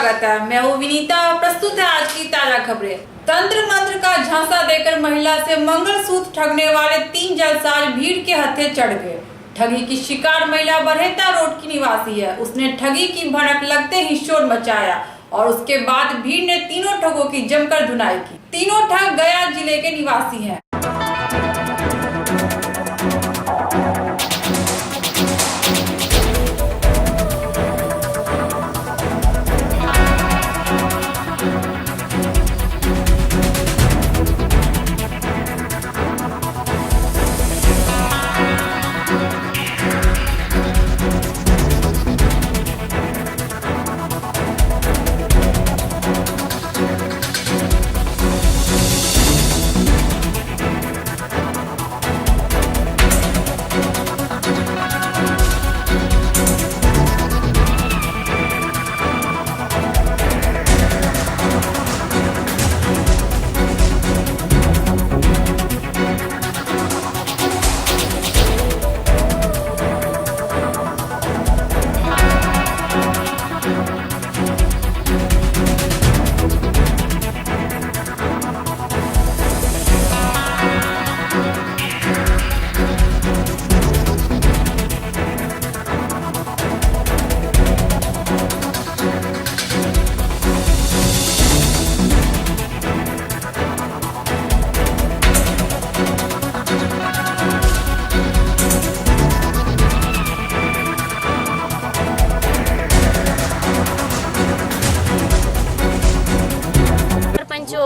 स्वागत है। मैं हूँ विनीता। प्रस्तुत है आज की ताजा खबरें। तंत्र मंत्र का झांसा देकर महिला से मंगलसूत्र ठगने वाले 3 जालसाज भीड़ के हत्थे चढ़ गए। ठगी की शिकार महिला बरहेता रोड की निवासी है। उसने ठगी की भनक लगते ही शोर मचाया और उसके बाद भीड़ ने तीनों ठगों की जमकर धुनाई की। तीनों ठग गया जिले के निवासी हैं।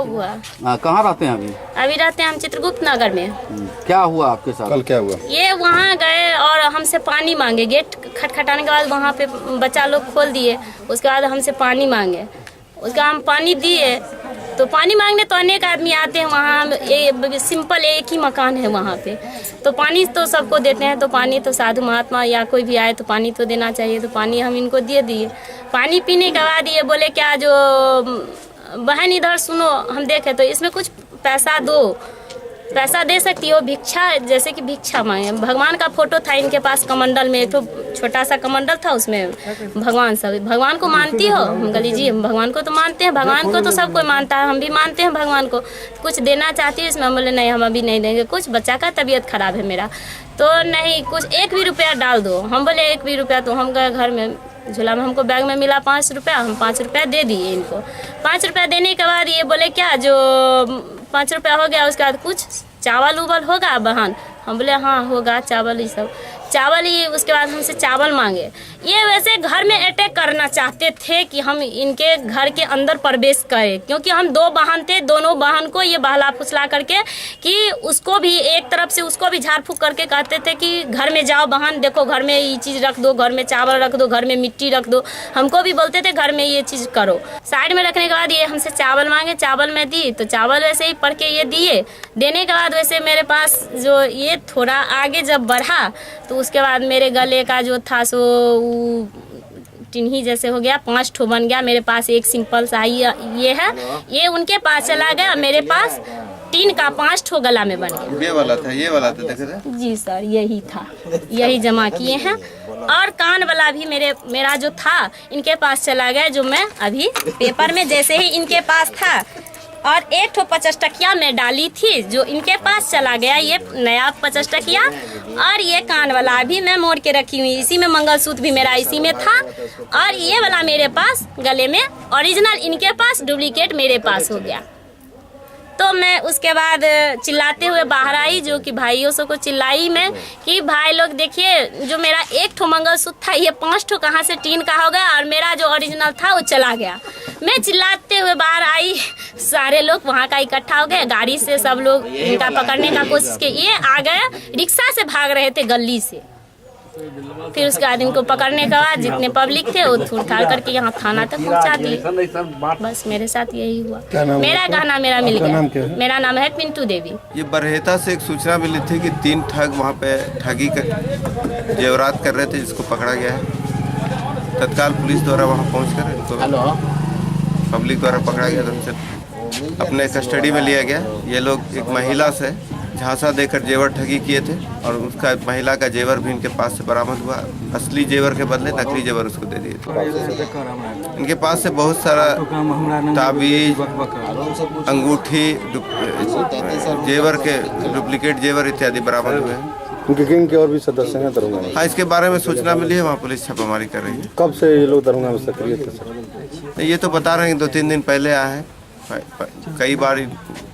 हुआ। कहाँ रहते हैं अभी? अभी रहते हैं हम चित्रगुप्त नगर में। क्या हुआ आपके साथ? कल क्या हुआ? ये वहाँ गए और हमसे पानी मांगे। गेट खटखटाने के बाद वहाँ पे बच्चा लोग खोल दिए। उसके बाद हमसे पानी मांगे। उसका हम पानी दिए तो पानी मांगने तो अनेक आदमी आते हैं वहाँ। सिंपल एक ही मकान है वहाँ पे, तो पानी तो सबको देते हैं। तो पानी तो साधु महात्मा या कोई भी आए तो पानी तो देना चाहिए। तो पानी हम इनको दे दिए। पानी पीने के बाद ये बोले क्या जो बहन इधर सुनो, हम देखे तो इसमें कुछ पैसा दो, पैसा दे सकती हो, भिक्षा, जैसे कि भिक्षा मांगे। भगवान का फोटो था इनके पास कमंडल में, तो छोटा सा कमंडल था, उसमें भगवान सब। भगवान को मानती हो? हम कही जी हम भगवान को तो मानते हैं। भगवान को तो सब कोई मानता है, हम भी मानते हैं भगवान को। कुछ देना चाहती है इसमें? हम बोले नहीं, हम अभी नहीं देंगे। कुछ बच्चा का तबीयत खराब है मेरा, तो नहीं कुछ 1 भी रुपया डाल दो। हम बोले 1 भी रुपया? तो हम गए घर में, झोला में हमको बैग में मिला 5 रुपया। हम 5 रुपया दे दिए इनको। 5 रुपया देने के बाद ये बोले क्या जो 5 रुपया हो गया, उसके बाद कुछ चावल उवल होगा बहन? हम बोले हाँ होगा चावल, ये सब चावल ही। उसके बाद हमसे चावल मांगे। ये वैसे घर में अटैक करना चाहते थे कि हम इनके घर के अंदर प्रवेश करें, क्योंकि हम 2 बहन थे। दोनों बहन को ये बहला फुसला करके कि उसको भी एक तरफ से उसको भी झाड़ फूक करके कहते थे कि घर में जाओ बहन, देखो घर में ये चीज़ रख दो, घर में चावल रख दो, घर में मिट्टी रख दो। हमको भी बोलते थे घर में ये चीज़ करो। साइड में रखने के बाद ये हमसे चावल मांगे। चावल में दी तो चावल वैसे ही पढ़ के ये दिए। देने के बाद वैसे मेरे पास जो ये थोड़ा आगे जब बढ़ा तो उसके बाद मेरे गले का जो था सो टिन्ही जैसे हो गया, 5 ठो बन गया। मेरे पास एक सिंपल सा ये है, ये उनके पास चला गया। मेरे पास 3 का 5 ठो गला में बन गया। ये वाला था देखे थे? जी सर, यही था, यही जमा किए हैं। और कान वाला भी मेरा जो था इनके पास चला गया, जो मैं अभी पेपर में जैसे ही इनके पास था। और 1 ठो 50 टकिया मैं डाली थी, जो इनके पास चला गया, ये नया 50 टकिया। और ये कान वाला भी मैं मोड़ के रखी हुई, इसी में मंगलसूत्र भी मेरा इसी में था। और ये वाला मेरे पास गले में ओरिजिनल, इनके पास डुप्लीकेट मेरे पास हो गया। तो मैं उसके बाद चिल्लाते हुए बाहर आई, जो कि भाइयों से को चिल्लाई मैं कि भाई लोग देखिए, जो मेरा 1 ठो मंगलसूत्र था ये 5 ठो कहाँ से टीन का हो गया, और मेरा जो ओरिजिनल था वो चला गया। मैं चिल्लाते हुए बाहर आई। सारे लोग वहाँ का इकट्ठा हो गए। गाड़ी से सब लोग इनका पकड़ने का कोशिश किए। ये आ गए, रिक्शा से भाग रहे थे गली से। फिर उसके बाद इनको पकड़ने के बाद जितने पब्लिक थे वो थूड़ थाड़ करके यहाँ थाना तक पहुँचा दिए। बस मेरे साथ यही हुआ। मेरा गहना मेरा मिल गया। मेरा नाम है पिंटू देवी। ये बरहेता से एक सूचना मिली थी कि 3 ठग वहाँ पे ठगी कर जेवरात कर रहे थे, जिसको पकड़ा गया है। तत्काल पुलिस द्वारा वहाँ पहुँचकर इनको पब्लिक द्वारा पकड़ा गया। तो उनसे अपने कस्टडी में लिया गया। ये लोग एक महिला से झांसा देकर जेवर ठगी किए थे और उसका महिला का जेवर भी इनके पास से बरामद हुआ। असली जेवर के बदले नकली जेवर उसको दे दिए थे। इनके पास से बहुत सारा ताबीज, अंगूठी, जेवर के डुप्लीकेट जेवर इत्यादि बरामद हुए हैं। उनके गैंग के और भी सदस्य हैं दरभंगा में? हाँ, इसके बारे में सूचना मिली है, वहाँ पुलिस छापामारी कर रही है। कब से ये लोग दरभंगा में सक्रिय थे सर? ये तो बता रहे हैं 2-3 दिन पहले आए हैं। कई बार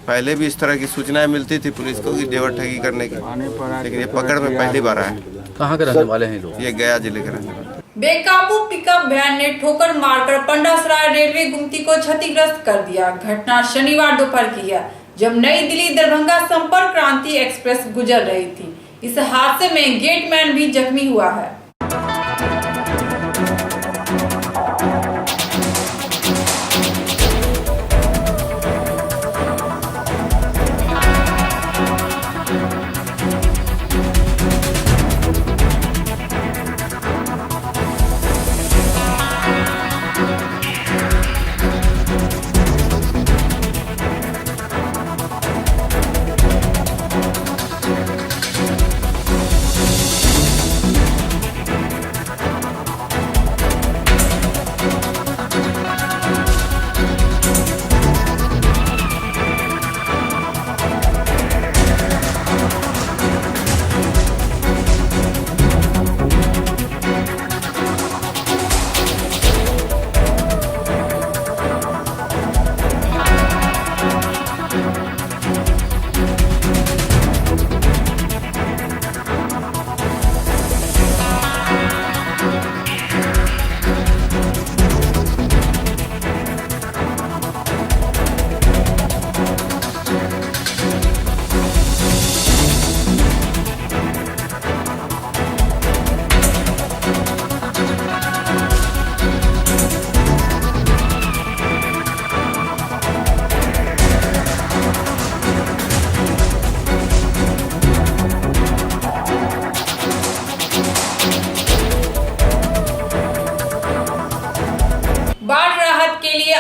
पहले भी इस तरह की सूचनाएं मिलती थी पुलिस को कि जेवर ठगी करने की, लेकिन ये पकड़ में पहली बार आए। कहाँ के रहने वाले हैं लोग? ये गया जिले के रहने वाले। बेकाबू पिकअप वैन ने ठोकर मारकर पंडासराय रेलवे गुमती को क्षतिग्रस्त कर दिया। घटना शनिवार दोपहर की है, जब नई दिल्ली दरभंगा संपर्क क्रांति एक्सप्रेस गुजर रही थी। इस हादसे में गेटमैन भी जख्मी हुआ है।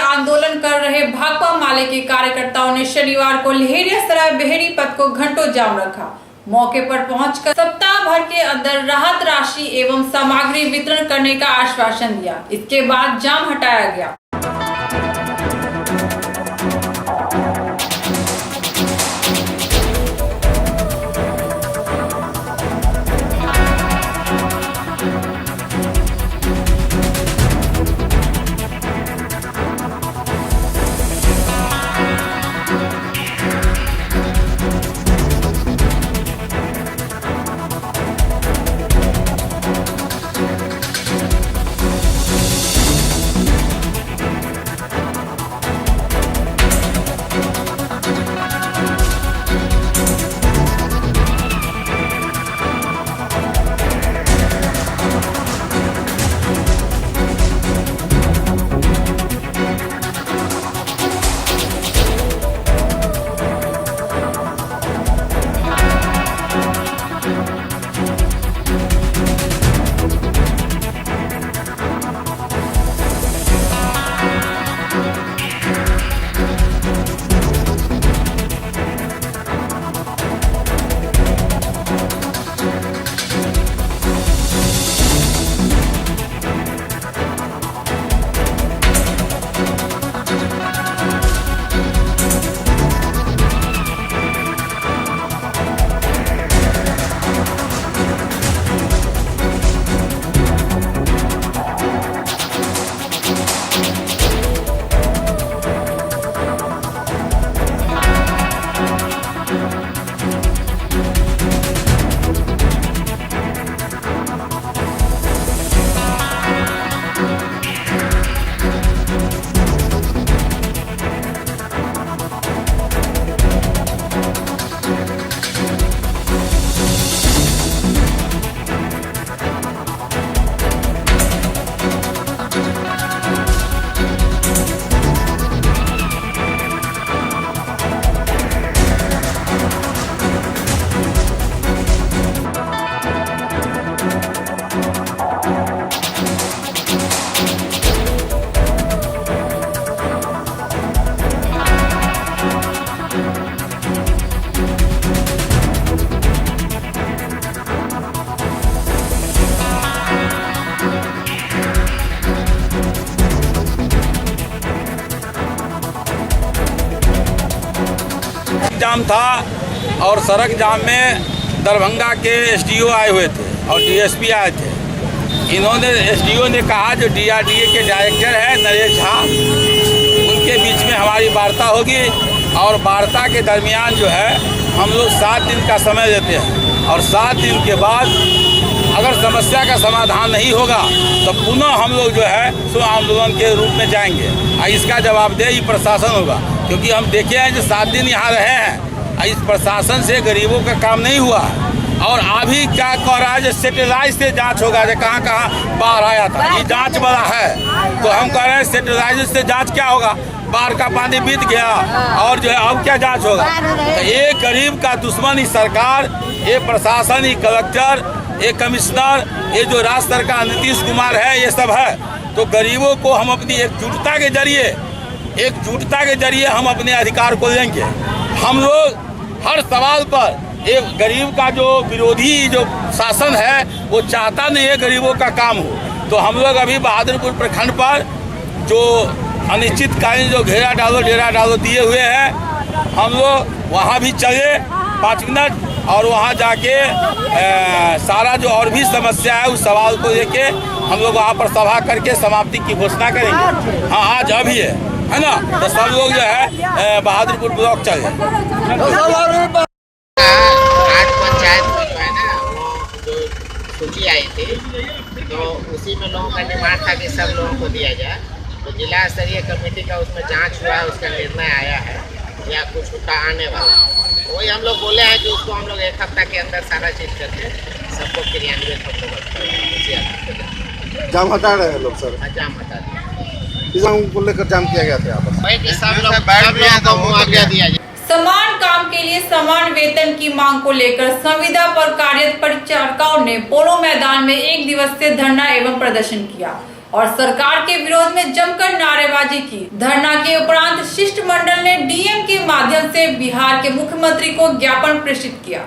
आंदोलन कर रहे भाकपा माले के कार्यकर्ताओं ने शनिवार को लहेरियासराय बेहरी पथ को घंटों जाम रखा। मौके पर पहुंचकर सप्ताह भर के अंदर राहत राशि एवं सामग्री वितरण करने का आश्वासन दिया। इसके बाद जाम हटाया गया। जाम था और सड़क जाम में दरभंगा के एसडीओ आए हुए थे और डीएसपी आए थे। इन्होंने एसडीओ ने कहा जो डीआरडीए के डायरेक्टर है नरेश झा, उनके बीच में हमारी वार्ता होगी और वार्ता के दरमियान जो है हम लोग 7 दिन का समय देते हैं और 7 दिन के बाद अगर समस्या का समाधान नहीं होगा तो पुनः हम लोग जो है सो आंदोलन के रूप में जाएंगे और इसका जवाबदेही प्रशासन होगा, क्योंकि हम देखे हैं जो 7 दिन यहाँ रहे हैं और इस प्रशासन से गरीबों का काम नहीं हुआ है। और अभी क्या कह रहा है जो सैटेलाइट से जांच होगा, जो कहाँ कहाँ बाढ़ आया था, ये जांच वाला है। तो हम कह रहे हैं सैटेलाइट से जांच क्या होगा, बाढ़ का पानी बीत गया और जो है अब क्या जांच होगा। तो ये गरीब का दुश्मन ही सरकार, ये प्रशासन, ही कलेक्टर, ये कमिश्नर, ये जो राज्य सरकार नीतीश कुमार है, ये सब है। तो गरीबों को हम अपनी एकजुटता के जरिए हम अपने अधिकार को लेंगे। हम लोग हर सवाल पर एक गरीब का जो विरोधी जो शासन है वो चाहता नहीं है गरीबों का काम हो। तो हम लोग अभी बहादुरपुर प्रखंड पर जो अनिश्चितकालीन जो डेरा डालो दिए हुए हैं, हम लोग वहाँ भी चले 5 मिनट और वहाँ जाके सारा जो और भी समस्या है उस सवाल को लेके हम लोग वहाँ पर सभा करके समाप्ति की घोषणा करेंगे। हाँ, आज अभी है ना, तो सब लोग जो है बहादुरपुर ब्लॉक चले। आज पंचायत में जो है ना जो सूची आई थी तो उसी में लोगों का डिमांड था कि सब लोगों को दिया जाए। तो जिला स्तरीय कमेटी का उसमें जांच हुआ है, उसका निर्णय आया है या कुछ का आने वाला। वही हम लोग बोले हैं कि उसको हम लोग 1 हफ्ता के अंदर सारा चीज़ करके सबको क्रियान्वित हम लोग जाम हटा रहे हैं लोग सर। जाम हटा दिया, इस जाम को लेकर जाम किया गया था यहाँ पर। वही कि सब लोगों को मुआवजा दिया जाए। समान काम के लिए समान वेतन की मांग को लेकर संविदा पर कार्यरत परिचारिकाओं ने पोलो मैदान में 1 दिवसीय धरना एवं प्रदर्शन किया और सरकार के विरोध में जमकर नारेबाजी की। धरना के उपरांत शिष्टमंडल ने डीएम के माध्यम से बिहार के मुख्यमंत्री को ज्ञापन प्रेषित किया।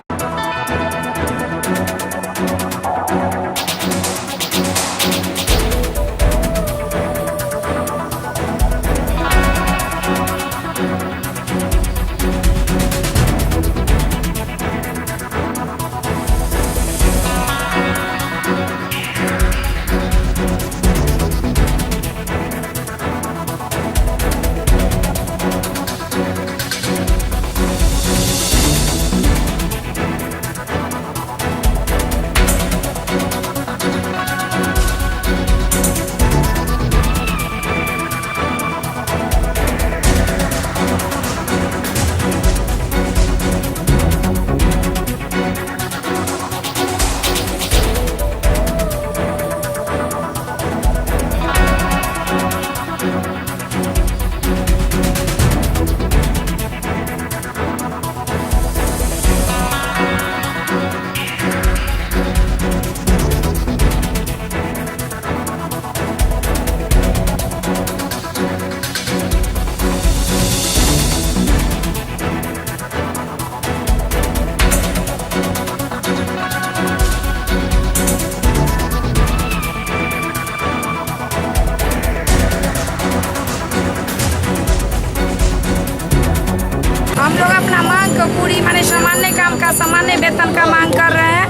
हम लोग अपना मांग को पूरी माने सामान्य काम का सामान्य वेतन का मांग कर रहे हैं।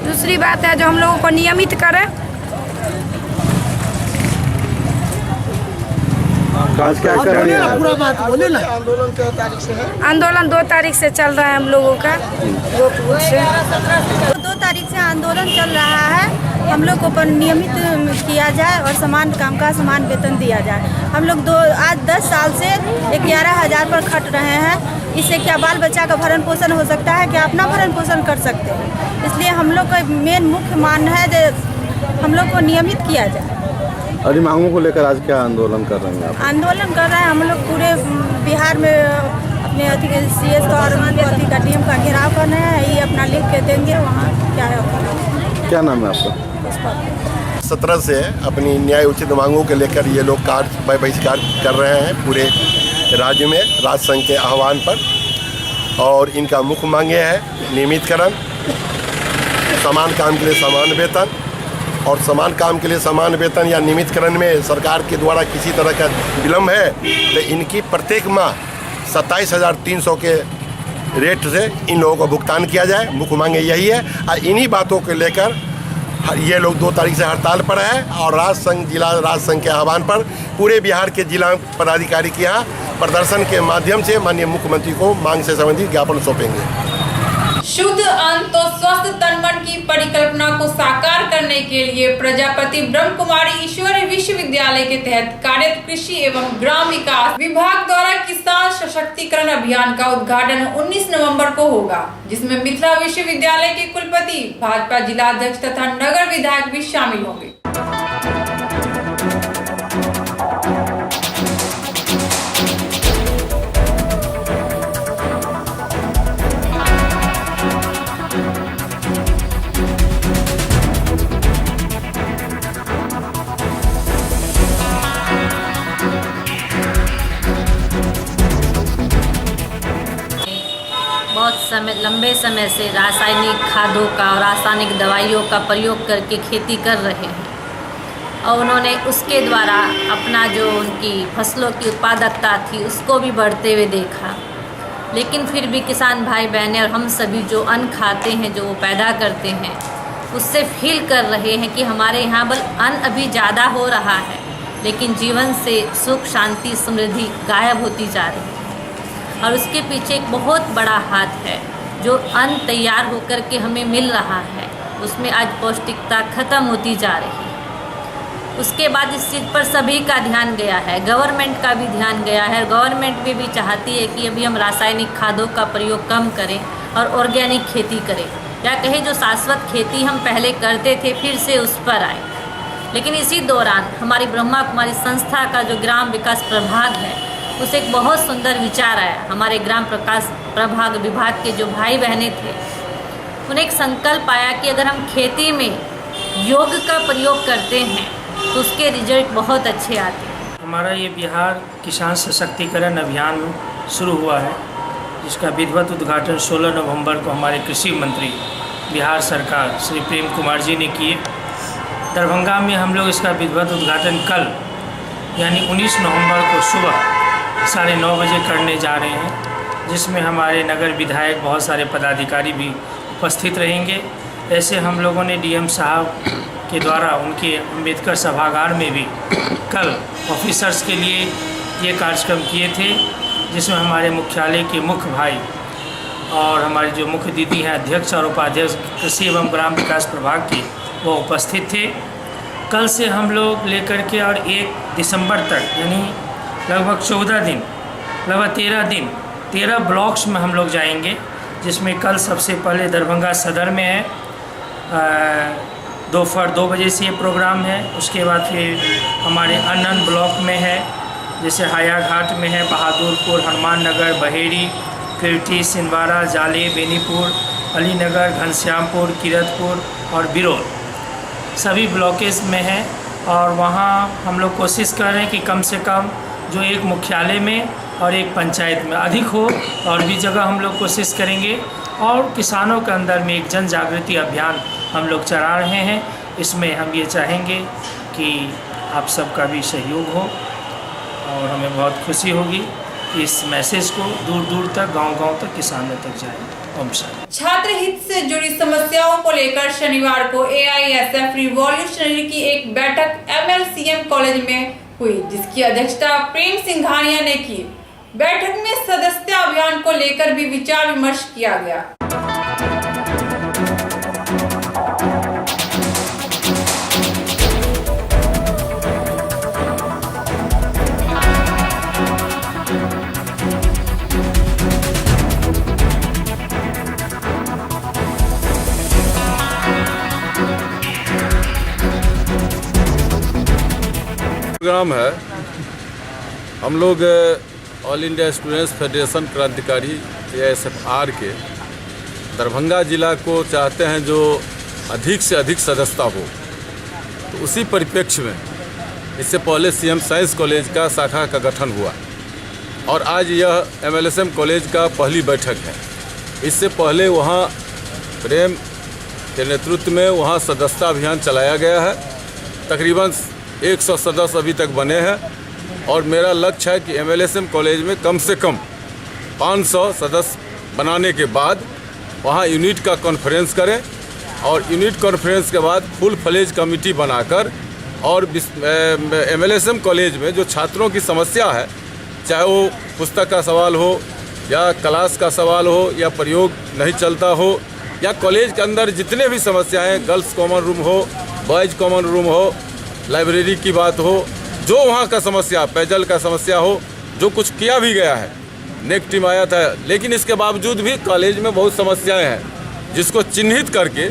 दूसरी बात है जो हम लोगों को नियमित करें। क्या कर रही है? आंदोलन 2 तारीख से चल रहा है हम लोगों का। 2 तारीख से आंदोलन चल रहा है। हम लोग को नियमित किया जाए और समान काम का समान वेतन दिया जाए। हम लोग आज 10 साल से 11,000 पर खट रहे हैं। इससे क्या बाल बच्चा का भरण पोषण हो सकता है, क्या अपना भरण पोषण कर सकते हैं। इसलिए हम लोग का मेन मुख्य मानना है कि हम लोग को नियमित किया जाए। और इन मांगों को लेकर आज क्या आंदोलन कर रहे हैं आप? आंदोलन कर रहे हैं हम लोग पूरे बिहार में अपने CS का और का डीएम का घेराव कर रहे हैं। ये अपना लिख के देंगे वहाँ क्या है। क्या नाम है आपका? 17 से अपनी न्याय उचित मांगों के लेकर ये लोग बहिष्कार कर रहे हैं पूरे राज्य में राष्ट्र संघ के आह्वान पर। और इनका मुख्य मांगे है नियमितकरण, समान काम के लिए समान वेतन, और समान काम के लिए समान वेतन या नियमितकरण में सरकार के द्वारा किसी तरह का विलम्ब है तो इनकी प्रत्येक माह 27,300 के रेट से इन लोगों को भुगतान किया जाए। मुख्य मांगे यही है और इन्हीं बातों को लेकर ये लोग 2 तारीख से हड़ताल पर है और जिला राज संघ के आह्वान पर पूरे बिहार के जिला पदाधिकारी के यहाँ प्रदर्शन के माध्यम से माननीय मुख्यमंत्री को मांग से संबंधित ज्ञापन सौंपेंगे। शुद्ध अन्न तो स्वस्थ तन मन की परिकल्पना को साकार करने के लिए प्रजापति ब्रह्म कुमारी ईश्वरीय विश्वविद्यालय के तहत कार्यरत कृषि एवं ग्राम विकास विभाग द्वारा किसान सशक्तिकरण अभियान का उद्घाटन 19 नवंबर को होगा, जिसमें मिथिला विश्वविद्यालय के कुलपति, भाजपा जिला अध्यक्ष तथा नगर विधायक भी शामिल होंगे। लंबे समय से रासायनिक खादों का और रासायनिक दवाइयों का प्रयोग करके खेती कर रहे हैं और उन्होंने उसके द्वारा अपना जो उनकी फसलों की उत्पादकता थी उसको भी बढ़ते हुए देखा। लेकिन फिर भी किसान भाई बहनें और हम सभी जो अन्न खाते हैं, जो वो पैदा करते हैं, उससे फील कर रहे हैं कि हमारे यहाँ बल अन्न अभी ज़्यादा हो रहा है, लेकिन जीवन से सुख, शांति, समृद्धि गायब होती जा रही है। और उसके पीछे एक बहुत बड़ा हाथ है। जो अन्न तैयार होकर के हमें मिल रहा है उसमें आज पौष्टिकता खत्म होती जा रही है। उसके बाद इस चीज़ पर सभी का ध्यान गया है, गवर्नमेंट का भी ध्यान गया है। गवर्नमेंट भी चाहती है कि अभी हम रासायनिक खादों का प्रयोग कम करें और ऑर्गेनिक खेती करें, या कहें जो शाश्वत खेती हम पहले करते थे फिर से उस पर आए। लेकिन इसी दौरान हमारी ब्रह्मा कुमारी संस्था का जो ग्राम विकास प्रभाग है उसे एक बहुत सुंदर विचार आया। हमारे ग्राम विकास प्रभाग विभाग के जो भाई बहनें थे उन्हें एक संकल्प आया कि अगर हम खेती में योग का प्रयोग करते हैं तो उसके रिजल्ट बहुत अच्छे आते हैं। हमारा ये बिहार किसान सशक्तिकरण अभियान शुरू हुआ है, जिसका विधिवत उद्घाटन 16 नवंबर को हमारे कृषि मंत्री बिहार सरकार श्री प्रेम कुमार जी ने किए। दरभंगा में हम लोग इसका विधिवत उद्घाटन कल यानी 19 नवंबर को सुबह 9:30 बजे करने जा रहे हैं, जिसमें हमारे नगर विधायक, बहुत सारे पदाधिकारी भी उपस्थित रहेंगे। ऐसे हम लोगों ने डीएम साहब के द्वारा उनके अम्बेडकर सभागार में भी कल ऑफिसर्स के लिए ये कार्यक्रम किए थे, जिसमें हमारे मुख्यालय के मुख्य भाई और हमारी जो मुख्य दीदी हैं अध्यक्ष और उपाध्यक्ष कृषि एवं ग्राम विकास प्रभाग की, वो उपस्थित थे। कल से हम लोग लेकर के और 1 दिसंबर तक यानी लगभग 14 दिन, लगभग 13 दिन 13 ब्लॉक्स में हम लोग जाएंगे, जिसमें कल सबसे पहले दरभंगा सदर में है, दोपहर 2 बजे से ये प्रोग्राम है। उसके बाद फिर हमारे अन्य ब्लॉक में है, जैसे हायाघाट में है, बहादुरपुर, हनुमान नगर, बहेड़ी, किरटी, सिंदवाड़ा, जाले, बेनीपुर, अलीनगर, घनश्यामपुर, किरतपुर और बिरोल, सभी ब्लॉकेज में है। और वहाँ हम लोग कोशिश कर रहे हैं कि कम से कम जो एक मुख्यालय में और एक पंचायत में अधिक हो, और भी जगह हम लोग कोशिश करेंगे। और किसानों के अंदर में एक जन जागृति अभियान हम लोग चला रहे हैं। इसमें हम ये चाहेंगे कि आप सबका भी सहयोग हो और हमें बहुत खुशी होगी कि इस मैसेज को दूर दूर तक, गांव-गांव तक, किसानों तक जाए। छात्र हित से जुड़ी समस्याओं को लेकर शनिवार को AISF रिवॉल्यूशनरी की एक बैठक MLCM कॉलेज में हुई, जिसकी अध्यक्षता प्रेम सिंघानिया ने की। बैठक में सदस्यता अभियान को लेकर भी विचार विमर्श किया गया। प्रोग्राम है, हम लोग ऑल इंडिया स्टूडेंट्स फेडरेशन क्रांतिकारी AISF-R के दरभंगा जिला को चाहते हैं जो अधिक से अधिक सदस्यता हो। तो उसी परिप्रेक्ष्य में इससे पहले CM साइंस कॉलेज का शाखा का गठन हुआ और आज यह MLSM कॉलेज का पहली बैठक है। इससे पहले वहाँ प्रेम के नेतृत्व में वहाँ सदस्यता अभियान चलाया गया है। तकरीबन 100 सदस्य अभी तक बने हैं और मेरा लक्ष्य है कि MLSM कॉलेज में कम से कम 500 सदस्य बनाने के बाद वहाँ यूनिट का कॉन्फ्रेंस करें और यूनिट कॉन्फ्रेंस के बाद फुल फ्लेज कमेटी बनाकर और MLSM कॉलेज में जो छात्रों की समस्या है, चाहे वो पुस्तक का सवाल हो या क्लास का सवाल हो या प्रयोग नहीं चलता हो या कॉलेज के अंदर जितने भी समस्याएं, गर्ल्स कॉमन रूम हो, बॉयज़ कॉमन रूम हो, लाइब्रेरी की बात हो, जो वहाँ का समस्या, पेयजल का समस्या हो, जो कुछ किया भी गया है, नेक्स्ट टीम आया था, लेकिन इसके बावजूद भी कॉलेज में बहुत समस्याएं हैं जिसको चिन्हित करके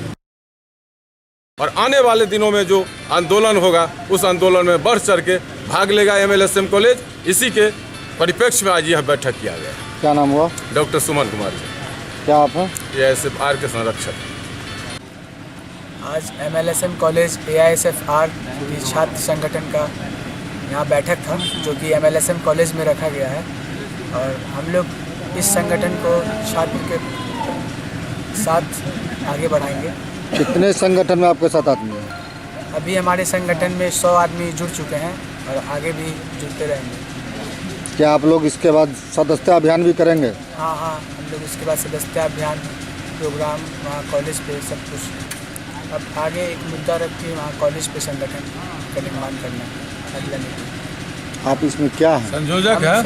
और आने वाले दिनों में जो आंदोलन होगा उस आंदोलन में बढ़ चढ़ के भाग लेगा MLSM कॉलेज। इसी के परिप्रेक्ष्य में आज यह बैठक किया गया। क्या नाम हुआ? डॉक्टर सुमन कुमार जी। क्या आप हैं? AISFR के संरक्षक। आज MLSM कॉलेज AISFR की छात्र संगठन का यहाँ बैठक था जो कि MLSM कॉलेज में रखा गया है और हम लोग इस संगठन को छात्र के साथ आगे बढ़ाएंगे। कितने संगठन में आपके साथ आदमी हैं? अभी हमारे संगठन में 100 आदमी जुड़ चुके हैं और आगे भी जुड़ते रहेंगे। क्या आप लोग इसके बाद सदस्यता अभियान भी करेंगे? हाँ, हम लोग इसके बाद सदस्यता अभियान प्रोग्राम वहाँ कॉलेज पे सब कुछ। अब आगे एक मुद्दा रख के वहाँ कॉलेज पे संगठन का निर्माण करना है। अगला मीटिंग। आप इसमें क्या हैं? संयोजक है।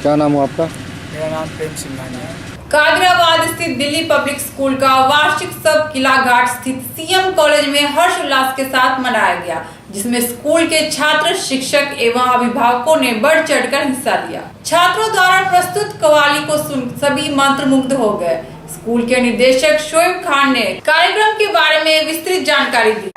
क्या नाम हुआ आपका? मेरा नाम प्रेम सिंघानिया है। कादराबाद स्थित दिल्ली पब्लिक स्कूल का वार्षिक सब किला घाट स्थित CM कॉलेज में हर्षोल्लास के साथ मनाया गया, जिसमें स्कूल के छात्र, शिक्षक एवं अभिभावकों ने बढ़ चढ़कर हिस्सा लिया। छात्रों द्वारा प्रस्तुत कव्वाली को सुन सभी मंत्रमुग्ध हो गए। स्कूल के निदेशक शोएब खान ने कार्यक्रम के बारे में विस्तृत जानकारी दी।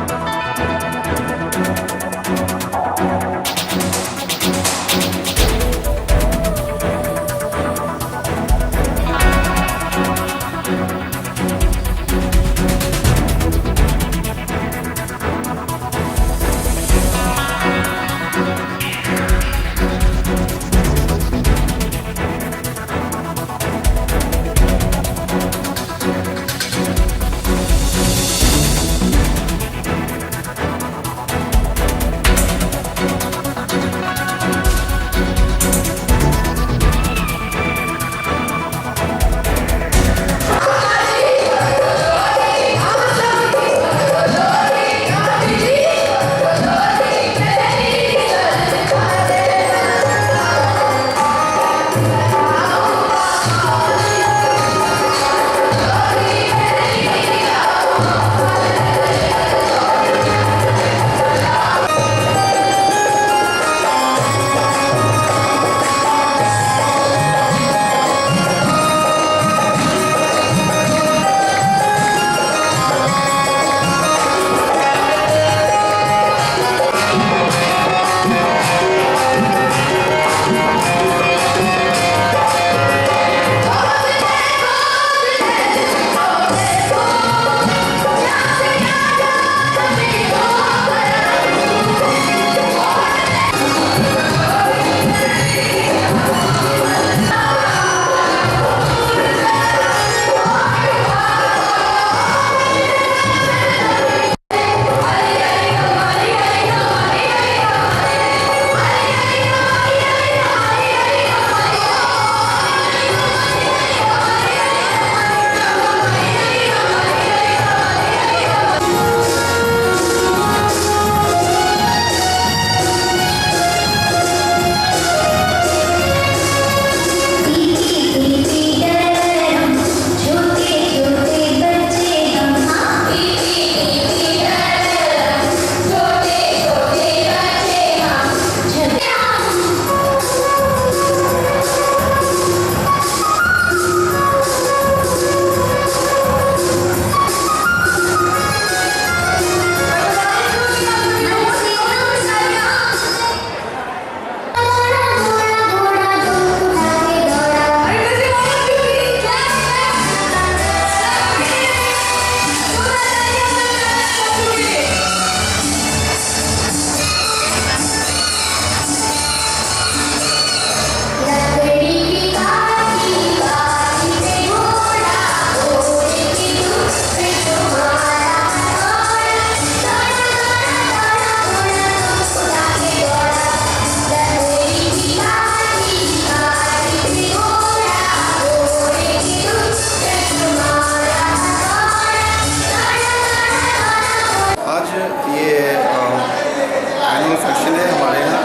एनुअल फंक्शन है हमारे यहाँ,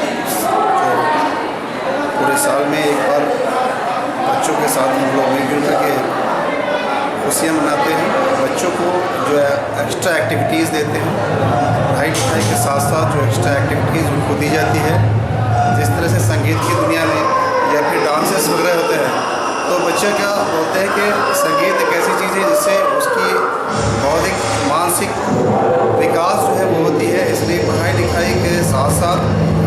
जो पूरे साल में एक बार बच्चों के साथ हम लोग मिलजुल करके खुशियाँ मनाते हैं। बच्चों को जो है एक्स्ट्रा एक्टिविटीज़ देते हैं, पढ़ाई लिखाई के साथ साथ जो एक्स्ट्रा एक्टिविटीज़ उनको दी जाती है। जिस तरह से संगीत की दुनिया में या फिर डांसेस वगैरह होते हैं, तो बच्चे क्या बोलते हैं कि संगीत एक ऐसी चीज़ है जिससे उसकी बौद्धिक मानसिक विकास जो है वो होती है। इसलिए पढ़ाई लिखाई के साथ साथ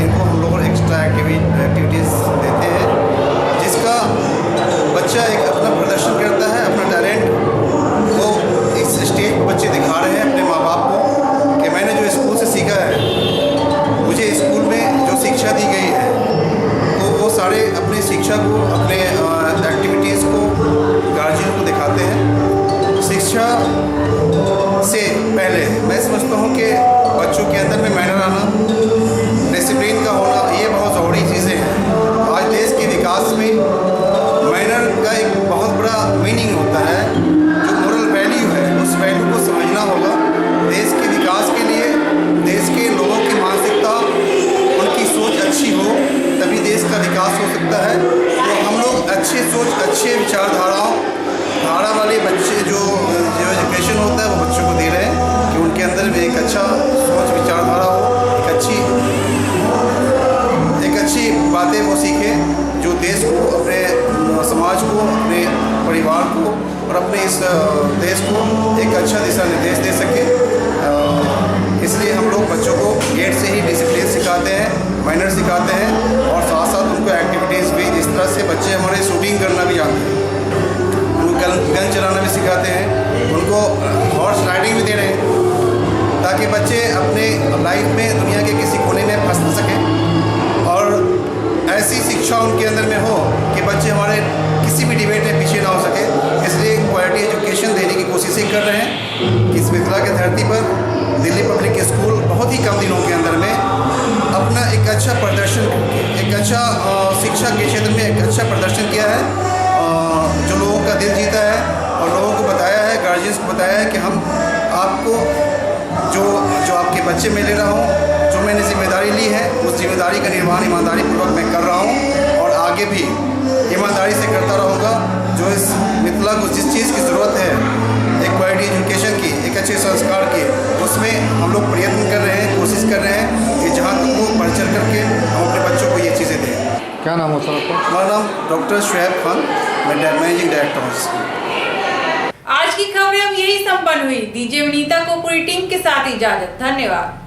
इनको हम लोग एक्स्ट्रा एक्टिविटीज़ देते हैं, जिसका बच्चा एक अपना प्रदर्शन करता है, अपना टैलेंट को इस स्टेज पर बच्चे दिखा रहे हैं अपने माँ बाप को कि मैंने जो स्कूल से सीखा है, मुझे स्कूल में जो शिक्षा दी गई है, तो वो सारे अपनी शिक्षा को, अपने एक्टिविटीज़ को गार्जियन को दिखाते हैं। शिक्षा से पहले मैं समझता हूँ कि बच्चों के अंदर में मैनर आना, डिसिप्लिन का होना, ये बहुत ज़रूरी चीज़ें हैं। आज देश के विकास में मैनर का एक बहुत बड़ा मीनिंग होता है। जो मोरल वैल्यू है, उस वैल्यू को समझना होगा। देश के विकास के लिए देश के लोगों की मानसिकता, उनकी सोच अच्छी हो, तभी देश का विकास हो सकता है। तो हम लोग अच्छे सोच, अच्छे धारा वाले बच्चे जो एजुकेशन होता है वो बच्चों को दे रहे हैं कि उनके अंदर में एक अच्छा सोच विचारधारा हो, एक अच्छी बातें वो सीखें जो देश को, अपने समाज को, अपने परिवार को और अपने इस देश को एक अच्छा दिशा निर्देश दे सके। इसलिए हम लोग बच्चों को गेट से ही डिसिप्लिन सिखाते हैं, मैनर सिखाते हैं और साथ साथ उनको एक्टिविटीज़ भी, जिस तरह से बच्चे हमारे शूटिंग करना भी जानते हैं, उनको गन चलाना भी सिखाते हैं, उनको हॉर्स राइडिंग भी दे रहे हैं, ताकि बच्चे अपने लाइफ में दुनिया के किसी कोने में फंस न सकें और ऐसी शिक्षा उनके अंदर में हो कि बच्चे हमारे किसी भी डिबेट में पीछे ना हो सके। इसलिए क्वालिटी एजुकेशन देने की कोशिशें कर रहे हैं। इस मिथिला की धरती पर दिल्ली पब्लिक स्कूल बहुत ही कम दिनों के अंदर में अपना एक अच्छा प्रदर्शन, एक अच्छा शिक्षा के क्षेत्र में एक अच्छा प्रदर्शन किया है, जो लोगों का दिल जीता है और लोगों को बताया है, गार्जियंस को बताया है कि हम आपको जो आपके बच्चे में ले रहा हूँ, जो मैंने जिम्मेदारी ली है, उस जिम्मेदारी का निर्वहन ईमानदारी पूर्वक मैं कर रहा हूँ और आगे भी ईमानदारी से करता रहूँगा। जो इस मिथिला को जिस चीज़ की ज़रूरत है, एक क्वालिटी एजुकेशन की, एक अच्छे संस्कार की, उसमें हम लोग प्रयत्न कर रहे हैं, कोशिश कर रहे हैं कि जहाँ तक वो बढ़ चढ़ करके हम अपने बच्चों को ये चीज़ें दें। क्या नाम हो सर आपका? हमारा नाम डॉक्टर शुएब खान, मैं मैनेजिंग डायरेक्टर हूँ। आज की खबरें अब यही संपन्न हुई। दीजिए विनीता को पूरी टीम के साथ इजाजत। धन्यवाद।